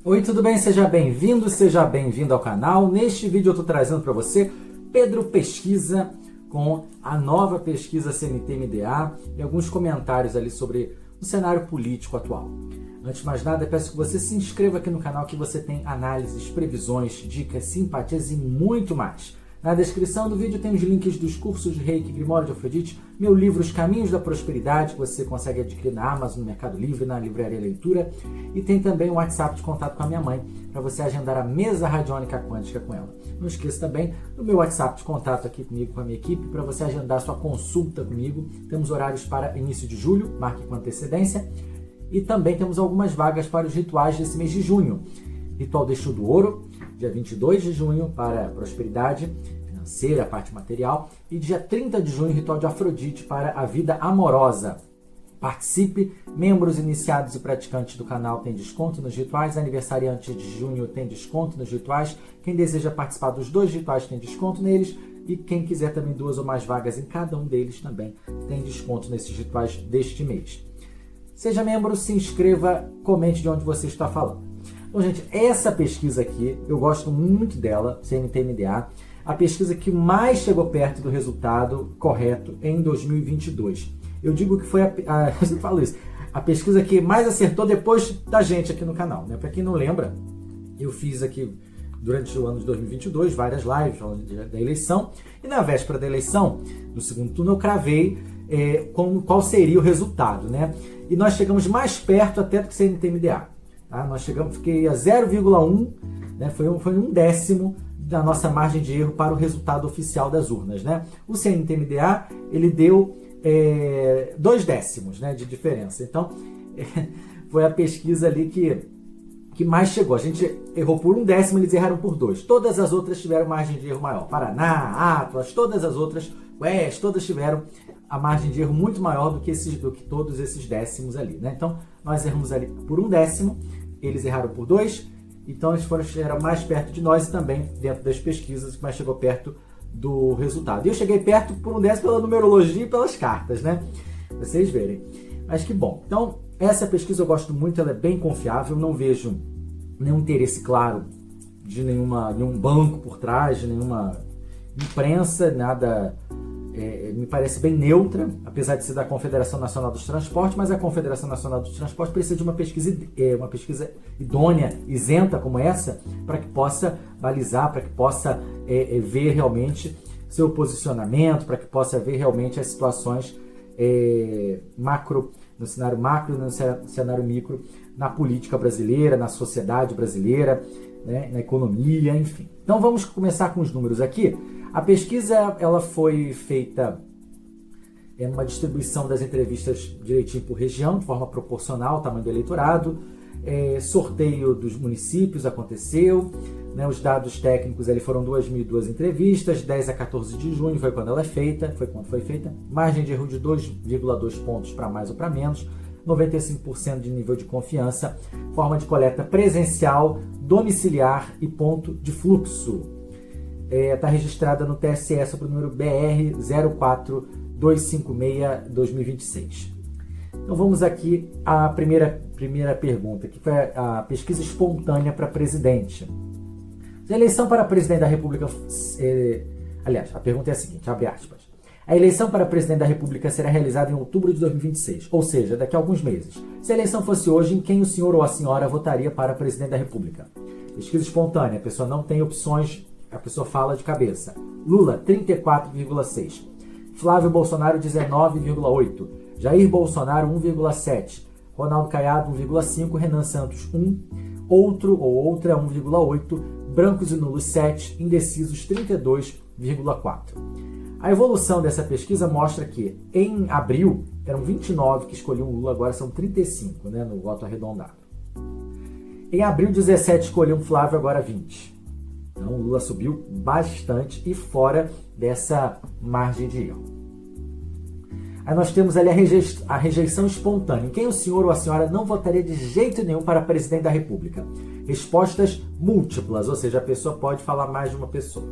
Oi, tudo bem? Seja bem-vindo ao canal. Neste vídeo eu estou trazendo para você Pedro Pesquisa com a nova pesquisa CNT-MDA e alguns comentários ali sobre o cenário político atual. Antes de mais nada, peço que você se inscreva aqui no canal, que você tem análises, previsões, dicas, simpatias e muito mais. Na descrição do vídeo tem os links dos cursos de Reiki, Grimório de Afrodite, meu livro Os Caminhos da Prosperidade, que você consegue adquirir na Amazon, no Mercado Livre, na Livraria Leitura. E tem também o WhatsApp de contato com a minha mãe, para você agendar a mesa radiônica quântica com ela. Não esqueça também do meu WhatsApp de contato aqui comigo, com a minha equipe, para você agendar sua consulta comigo. Temos horários para início de julho, marque com antecedência. E também temos algumas vagas para os rituais desse mês de junho. Ritual de Exu do Ouro, dia 22 de junho, para a prosperidade financeira, a parte material. E dia 30 de junho, Ritual de Afrodite, para a vida amorosa. Participe, membros iniciados e praticantes do canal têm desconto nos rituais, aniversariantes de junho tem desconto nos rituais, quem deseja participar dos dois rituais tem desconto neles, e quem quiser também 2 ou mais vagas em cada um deles também tem desconto nesses rituais deste mês. Seja membro, se inscreva, comente de onde você está falando. Bom, gente, essa pesquisa aqui, eu gosto muito dela, CNT-MDA, a pesquisa que mais chegou perto do resultado correto em 2022. Eu digo que foi eu sempre falo isso, a pesquisa que mais acertou depois da gente aqui no canal, né? Para quem não lembra, eu fiz aqui durante o ano de 2022 várias lives falando da eleição, e na véspera da eleição, no segundo turno, eu cravei qual seria o resultado, né? E nós chegamos mais perto até do que CNT-MDA. Tá? Nós fiquei a 0,1, né? Foi um décimo da nossa margem de erro para o resultado oficial das urnas, né? O CNT-MDA, ele deu 2 décimos, né, de diferença. Então, foi a pesquisa ali que mais chegou. A gente errou por 1 décimo, eles erraram por 2. Todas as outras tiveram margem de erro maior. Paraná, Atlas, todas as outras, Oeste, todas tiveram a margem de erro muito maior do que todos esses décimos ali, né? Então, nós erramos ali por 1 décimo, eles erraram por 2, então eles chegaram mais perto de nós e também dentro das pesquisas que mais chegou perto do resultado. E eu cheguei perto por 1 décimo pela numerologia e pelas cartas, né? Pra vocês verem. Mas que bom. Então, essa pesquisa eu gosto muito, ela é bem confiável, não vejo nenhum interesse claro de nenhum banco por trás, de nenhuma imprensa, nada. Me parece bem neutra, apesar de ser da Confederação Nacional dos Transportes, mas a Confederação Nacional dos Transportes precisa de uma pesquisa idônea, isenta como essa, para que possa balizar, para que possa ver realmente seu posicionamento, para que possa ver realmente as situações no cenário macro e no cenário micro, na política brasileira, na sociedade brasileira, né, na economia, enfim. Então vamos começar com os números aqui. A pesquisa ela foi feita uma distribuição das entrevistas direitinho por região, de forma proporcional ao tamanho do eleitorado. Sorteio dos municípios aconteceu, né, os dados técnicos ali foram 2.002 entrevistas, 10 a 14 de junho foi quando ela foi feita, margem de erro de 2,2 pontos para mais ou para menos, 95% de nível de confiança, forma de coleta presencial, domiciliar e ponto de fluxo. Está registrada no TSE sobre o número BR 04256-2026. Então vamos aqui à primeira pergunta, que foi a pesquisa espontânea para presidente. A eleição para presidente da República... aliás, a pergunta é a seguinte, abre aspas. A eleição para presidente da República será realizada em outubro de 2026, ou seja, daqui a alguns meses. Se a eleição fosse hoje, em quem o senhor ou a senhora votaria para presidente da República? Pesquisa espontânea, a pessoa não tem opções, a pessoa fala de cabeça. Lula, 34,6. Flávio Bolsonaro, 19,8. Jair Bolsonaro, 1,7. Ronaldo Caiado, 1,5. Renan Santos, 1. Outro ou outra, 1,8. Brancos e nulos, 7. Indecisos, 32,4. A evolução dessa pesquisa mostra que, em abril, eram 29 que escolhiam Lula, agora são 35, né, no voto arredondado. Em abril, 17 escolhiam Flávio, agora 20. Então, o Lula subiu bastante e fora dessa margem de erro. Aí nós temos ali a rejeição espontânea. Em quem o senhor ou a senhora não votaria de jeito nenhum para presidente da República? Respostas múltiplas, ou seja, a pessoa pode falar mais de uma pessoa.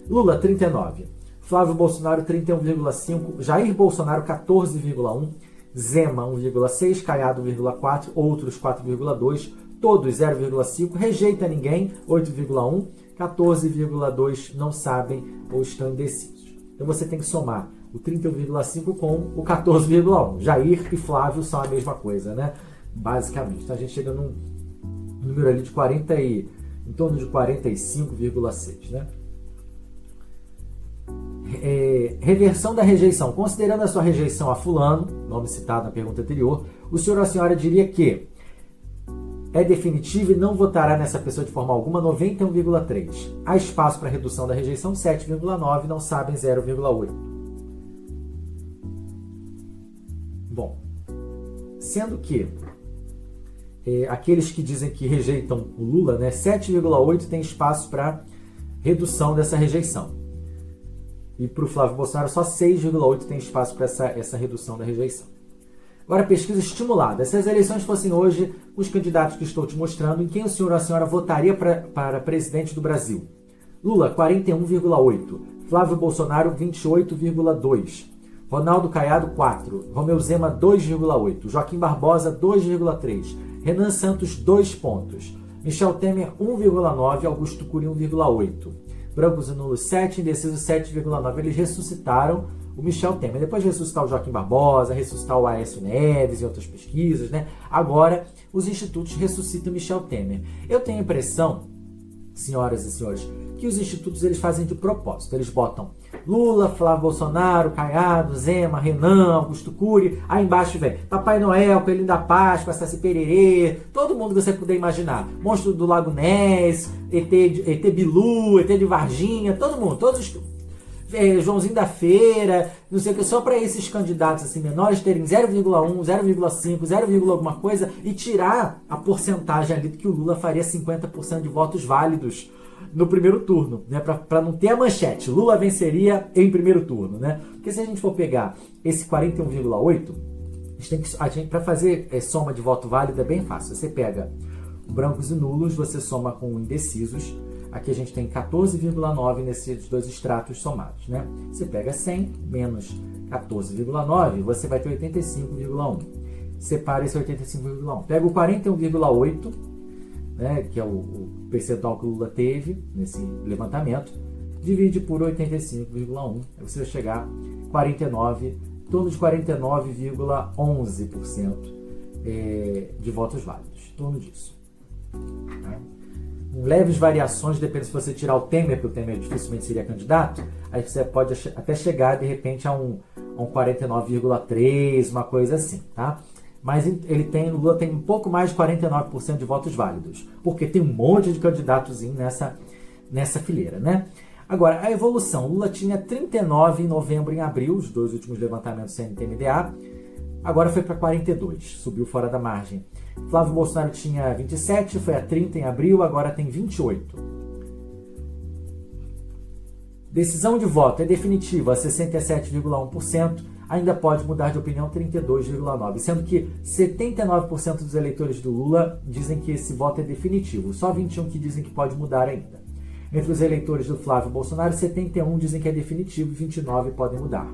Lula, 39. Flávio Bolsonaro, 31,5. Jair Bolsonaro, 14,1. Zema, 1,6. Caiado, 1,4. Outros, 4,2. todos 0,5, rejeita ninguém, 8,1, 14,2 não sabem ou estão indecisos. Então você tem que somar o 31,5 com o 14,1. Jair e Flávio são a mesma coisa, né? Basicamente. Então a gente chega num número ali de 40 e em torno de 45,6, né? Reversão da rejeição. Considerando a sua rejeição a fulano, nome citado na pergunta anterior, o senhor ou a senhora diria que é definitivo e não votará nessa pessoa de forma alguma, 91,3. Há espaço para redução da rejeição, 7,9. Não sabem, 0,8. Bom, sendo que aqueles que dizem que rejeitam o Lula, né, 7,8 tem espaço para redução dessa rejeição. E para o Flávio Bolsonaro, só 6,8 tem espaço para essa redução da rejeição. Agora, pesquisa estimulada. Se as eleições fossem hoje, os candidatos que estou te mostrando, em quem o senhor ou a senhora votaria para presidente do Brasil? Lula, 41,8. Flávio Bolsonaro, 28,2. Ronaldo Caiado, 4. Romeu Zema, 2,8. Joaquim Barbosa, 2,3. Renan Santos, 2 pontos. Michel Temer, 1,9. Augusto Cury, 1,8. Brancos e nulos, 7. Indecisos, 7,9. Eles ressuscitaram o Michel Temer. Depois de ressuscitar o Joaquim Barbosa, ressuscitar o Aécio Neves e outras pesquisas, né? Agora, os institutos ressuscitam o Michel Temer. Eu tenho a impressão, senhoras e senhores, que os institutos eles fazem de propósito. Eles botam Lula, Flávio Bolsonaro, Caiado, Zema, Renan, Augusto Cury. Aí embaixo vem Papai Noel, Coelhinho da Páscoa, Saci Pererê, todo mundo que você puder imaginar. Monstro do Lago Ness, ET Bilu, ET de Varginha, todo mundo, todos os... Joãozinho da Feira, não sei o que, só para esses candidatos assim menores terem 0,1, 0,5, 0, alguma coisa e tirar a porcentagem ali que o Lula faria 50% de votos válidos no primeiro turno, né? Para não ter a manchete, Lula venceria em primeiro turno, né? Porque se a gente for pegar esse 41,8, para fazer soma de voto válido é bem fácil. Você pega brancos e nulos, você soma com indecisos. Aqui a gente tem 14,9 nesses dois extratos somados, né? Você pega 100 menos 14,9, você vai ter 85,1. Separa esse 85,1. Pega o 41,8, né, que é o percentual que o Lula teve nesse levantamento, divide por 85,1. Aí você vai chegar a 49, em torno de 49,11% de votos válidos. Em torno disso. Tá? Com leves variações, depende se você tirar o Temer, porque o Temer dificilmente seria candidato, aí você pode até chegar de repente a um 49,3%, uma coisa assim, tá? Mas o Lula tem um pouco mais de 49% de votos válidos, porque tem um monte de candidatos nessa fileira, né? Agora, a evolução. Lula tinha 39 em novembro e em abril, os dois últimos levantamentos CNT-MDA, agora foi para 42, subiu fora da margem. Flávio Bolsonaro tinha 27, foi a 30 em abril, agora tem 28. Decisão de voto é definitiva, 67,1%, ainda pode mudar de opinião, 32,9%, sendo que 79% dos eleitores do Lula dizem que esse voto é definitivo, só 21% que dizem que pode mudar ainda. Entre os eleitores do Flávio Bolsonaro, 71% dizem que é definitivo e 29% podem mudar.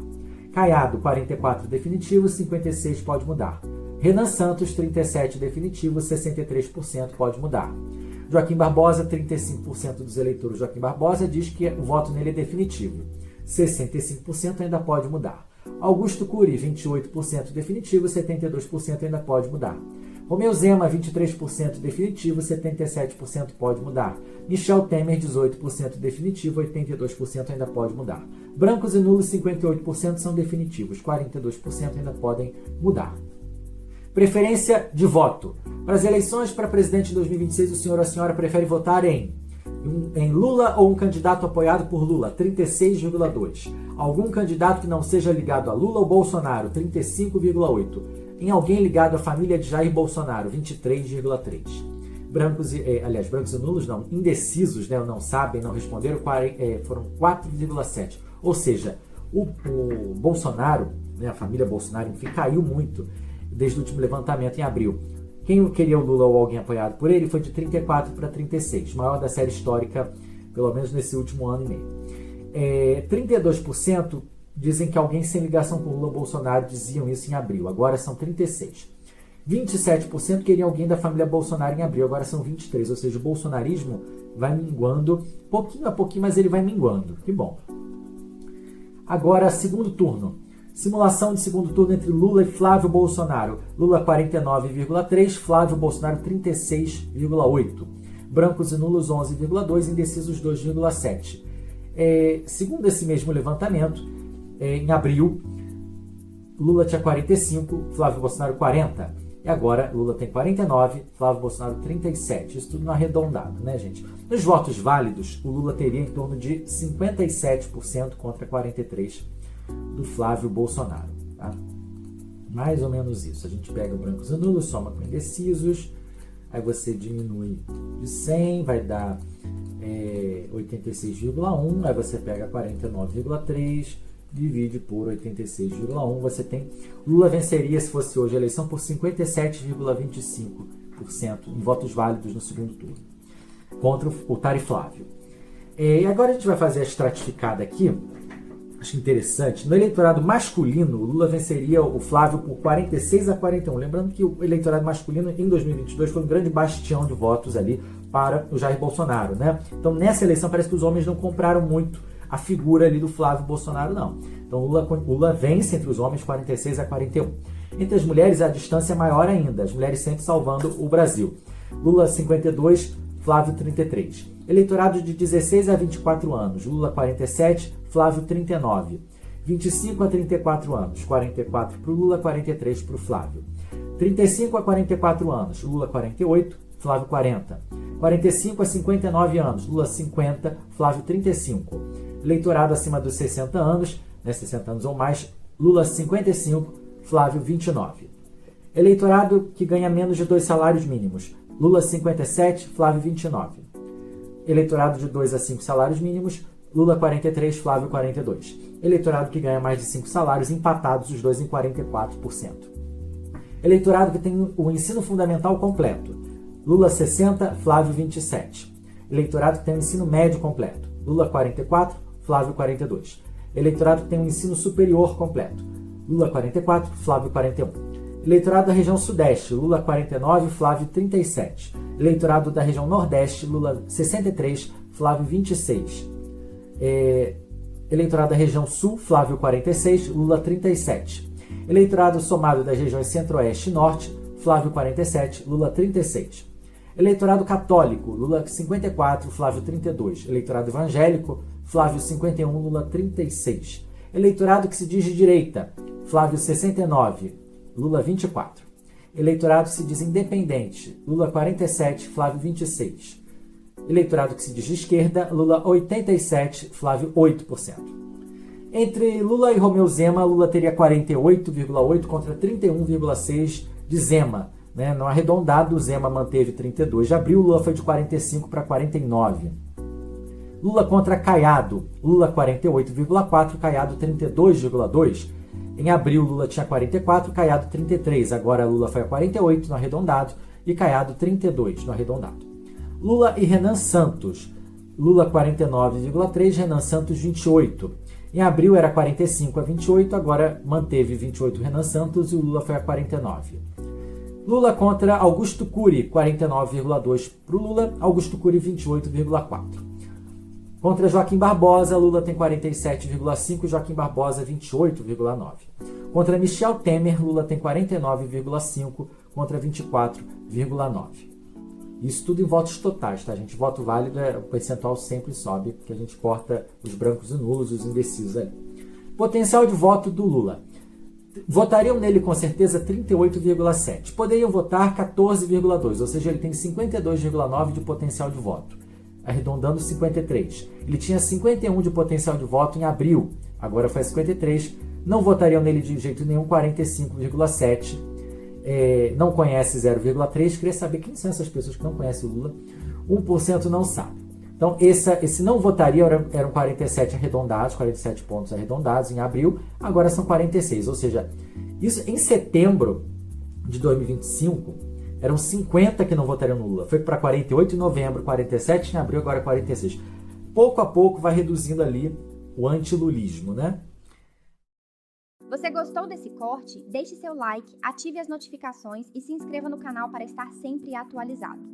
Caiado, 44% definitivo, 56% pode mudar. Renan Santos, 37% definitivo, 63% pode mudar. Joaquim Barbosa, 35% dos eleitores Joaquim Barbosa diz que o voto nele é definitivo. 65% ainda pode mudar. Augusto Cury, 28% definitivo, 72% ainda pode mudar. Romeu Zema, 23% definitivo, 77% pode mudar. Michel Temer, 18% definitivo, 82% ainda pode mudar. Brancos e nulos, 58% são definitivos, 42% ainda podem mudar. Preferência de voto. Para as eleições para presidente de 2026, o senhor ou a senhora prefere votar em Lula ou um candidato apoiado por Lula? 36,2%. Algum candidato que não seja ligado a Lula ou Bolsonaro? 35,8%. Em alguém ligado à família de Jair Bolsonaro? 23,3%. Brancos e nulos não, indecisos, né, não sabem, não responderam, foram 4,7%. Ou seja, o Bolsonaro, né, a família Bolsonaro, enfim, caiu muito desde o último levantamento em abril. Quem queria o Lula ou alguém apoiado por ele foi de 34% para 36%, maior da série histórica, pelo menos nesse último ano e meio. 32% dizem que alguém sem ligação com Lula ou Bolsonaro diziam isso em abril, agora são 36%. 27% queriam alguém da família Bolsonaro em abril, agora são 23%, ou seja, o bolsonarismo vai minguando, pouquinho a pouquinho, mas ele vai minguando. Que bom. Agora, segundo turno. Simulação de segundo turno entre Lula e Flávio Bolsonaro. Lula 49,3%, Flávio Bolsonaro 36,8%. Brancos e nulos 11,2%, indecisos 2,7%. Segundo esse mesmo levantamento, em abril, Lula tinha 45%, Flávio Bolsonaro 40%. E agora Lula tem 49%, Flávio Bolsonaro 37%. Isso tudo no arredondado, né, gente? Nos votos válidos, o Lula teria em torno de 57% contra 43% do Flávio Bolsonaro. Tá? Mais ou menos isso. A gente pega brancos e nulos, soma com indecisos, aí você diminui de 100, vai dar 86,1, aí você pega 49,3, divide por 86,1, você tem... Lula venceria, se fosse hoje a eleição, por 57,25% em votos válidos no segundo turno, contra o Tari Flávio. E agora a gente vai fazer a estratificada aqui. Acho interessante. No eleitorado masculino, o Lula venceria o Flávio por 46-41. Lembrando que o eleitorado masculino em 2022 foi um grande bastião de votos ali para o Jair Bolsonaro, né? Então nessa eleição parece que os homens não compraram muito a figura ali do Flávio Bolsonaro, não. Então Lula vence entre os homens 46-41. Entre as mulheres a distância é maior ainda. As mulheres sempre salvando o Brasil. Lula 52, Flávio 33. Eleitorado de 16 a 24 anos, Lula 47, Flávio 39. 25 a 34 anos, 44 para o Lula, 43 para o Flávio. 35 a 44 anos, Lula 48, Flávio 40. 45 a 59 anos, Lula 50, Flávio 35. Eleitorado acima dos 60 anos, 60 anos ou mais, Lula 55, Flávio 29. Eleitorado que ganha menos de 2 salários mínimos, Lula 57, Flávio 29. Eleitorado de 2 a 5 salários mínimos, Lula 43, Flávio 42. Eleitorado que ganha mais de 5 salários, empatados os dois em 44%. Eleitorado que tem o ensino fundamental completo, Lula 60, Flávio 27. Eleitorado que tem o ensino médio completo, Lula 44, Flávio 42. Eleitorado que tem o ensino superior completo, Lula 44, Flávio 41. Eleitorado da região Sudeste, Lula 49, Flávio 37. Eleitorado da região Nordeste, Lula 63, Flávio 26. Eleitorado da região Sul, Flávio 46, Lula 37. Eleitorado somado das regiões Centro-Oeste e Norte, Flávio 47, Lula 36. Eleitorado católico, Lula 54, Flávio 32. Eleitorado evangélico, Flávio 51, Lula 36. Eleitorado que se diz de direita, Flávio 69, Lula 24. Eleitorado que se diz independente, Lula 47, Flávio 26. Eleitorado que se diz de esquerda, Lula 87, Flávio 8%. Entre Lula e Romeu Zema, Lula teria 48,8 contra 31,6 de Zema. Né? No arredondado, Zema manteve 32 de abril, Lula foi de 45 para 49. Lula contra Caiado, Lula 48,4, Caiado 32,2. Em abril, Lula tinha 44, Caiado 33. Agora, Lula foi a 48 no arredondado e Caiado 32 no arredondado. Lula e Renan Santos. Lula 49,3, Renan Santos 28. Em abril era 45 a 28, agora manteve 28 Renan Santos e o Lula foi a 49. Lula contra Augusto Cury, 49,2 para o Lula, Augusto Cury 28,4. Contra Joaquim Barbosa, Lula tem 47,5 e Joaquim Barbosa 28,9. Contra Michel Temer, Lula tem 49,5 contra 24,9. Isso tudo em votos totais, tá, gente? Voto válido, o percentual sempre sobe, porque a gente corta os brancos e nulos, os indecisos ali. Potencial de voto do Lula. Votariam nele com certeza 38,7. Poderiam votar 14,2, ou seja, ele tem 52,9 de potencial de voto. Arredondando 53. Ele tinha 51 de potencial de voto em abril, agora foi 53. Não votariam nele de jeito nenhum, 45,7. Não conhece 0,3. Queria saber quem são essas pessoas que não conhecem o Lula. 1% não sabe. Então, esse não votaria eram 47 arredondados, 47 pontos arredondados em abril, agora são 46. Ou seja, isso em setembro de 2025, eram 50 que não votariam no Lula. Foi para 48 em novembro, 47 em abril, agora 46. Pouco a pouco vai reduzindo ali o antilulismo, né? Você gostou desse corte? Deixe seu like, ative as notificações e se inscreva no canal para estar sempre atualizado.